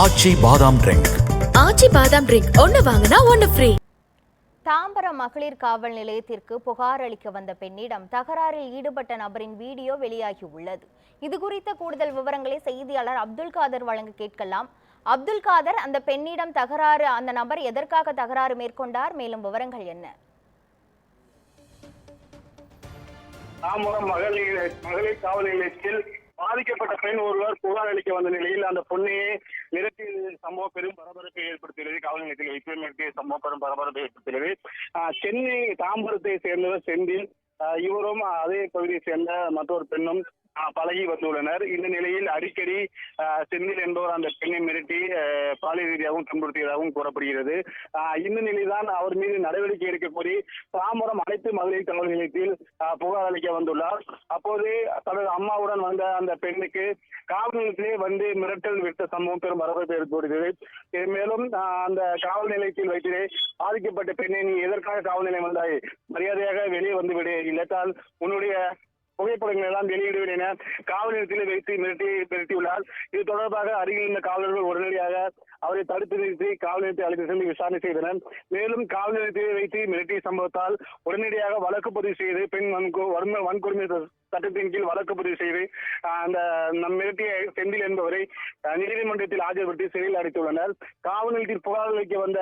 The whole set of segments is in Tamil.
ஆச்சி பாதாம் ட்ரிங்க். ஆச்சி பாதாம் ட்ரிங்க் ஒன்னு வாங்கினா ஒன்னு ஃப்ரீ. தாம்பரம் மகளிர் காவல் நிலையத்திற்கு புகார் அளிக்க வந்த பெண்ணிடம் தகராறில் ஈடுபட்ட நபரின் வீடியோ வெளியாகி உள்ளது. இது குறித்த கூடுதல் விவரங்களை செய்தியாளர் அப்துல் காதர் வழங்க கேட்கலாம். அப்துல் காதர், அந்த பெண்ணிடம் அந்த நபர் எதற்காக தகராறு மேற்கொண்டார்? மேலும் விவரங்கள் என்ன? தாம்பரம் மகளிர் காவல் நிலையத்தில் பாதிக்கப்பட்ட பெண் ஒருவர் புகார் அளிக்க வந்த நிலையில் அந்த பொண்ணையே மிரட்டிய சம்பவம் பெரும் பரபரப்பை ஏற்படுத்தியுள்ளது. காவல் நிலையத்தில் வைத்து மிரட்டிய சம்பவம் பெரும் பரபரப்பை ஏற்படுத்தியுள்ளது. சென்னை தாம்பரத்தை சேர்ந்தவர் செந்தில், இவரும் அதே பகுதியை சேர்ந்த மற்றொரு பெண்ணும் பழகி வந்துள்ளனர். இந்த நிலையில் அடிக்கடி செந்தில் என்பவர் அந்த பெண்ணை மிரட்டி பாலியல் ரீதியாகவும் துன்புறுத்தியதாகவும் கூறப்படுகிறது. இந்த நிலையில்தான் அவர் மீது நடவடிக்கை எடுக்க கோரி தாம்பரம் அனைத்து மகளிர் காவல் நிலையத்தில் புகார் அளிக்க வந்துள்ளார். அப்போது தனது அம்மாவுடன் வந்த அந்த பெண்ணுக்கு காவல் நிலையத்திலே வந்து மிரட்டல் விட்ட சம்பவம் பெரும் பரபரப்பை ஏற்படுகிறது. மேலும் அந்த காவல் நிலையத்தில் வைத்தே பாதிக்கப்பட்ட பெண்ணை, நீ எதற்காக காவல் நிலையம் வந்தாய், மரியாதையாக வெளியே வந்து விடு, இல்லத்தால் உன்னுடைய புகைப்படங்கள் எல்லாம் வெளியிடுவேன் என காவல் நிலையத்தில் வைத்து மிரட்டியுள்ளார். இது தொடர்பாக அருகில் இருந்த காவலர்கள் உடனடியாக அவரை தடுத்து நிறுத்தி காவல் நிலையத்தை அழைத்து சென்று விசாரணை செய்தனர். மேலும் காவல் நிலையத்தில் வைத்து மிரட்டிய சம்பவத்தால் உடனடியாக வழக்கு பதிவு செய்து பெண் வன்கொடுமை சட்டத்தின் கீழ் வழக்கு பதிவு செய்து அந்த மிரட்டிய செந்தில் என்பவரை நீதிமன்றத்தில் ஆஜர்படுத்தி சிறையில் அடைத்துள்ளனர். காவல் நிலையத்தில் புகார் அளிக்க வந்த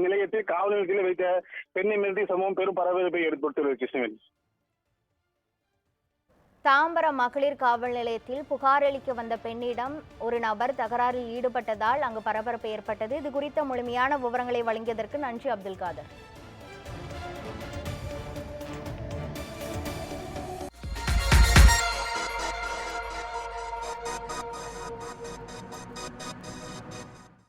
நிலையத்தில் காவல் நிலையத்தில் வைத்த பெண்ணை மிரட்டிய சம்பவம் பெரும் பரபரப்பை ஏற்படுத்தியுள்ளது. கிருஷ்ணவேணி. தாம்பரம் மகளிர் காவல் நிலையத்தில் புகார் அளிக்க வந்த பெண்ணிடம் ஒரு நபர் தகராறில் ஈடுபட்டதால் அங்கு பரபரப்பு ஏற்பட்டது. இது குறித்த முழுமையான விவரங்களை வழங்கியதற்கு நன்றி அப்துல் காதர்.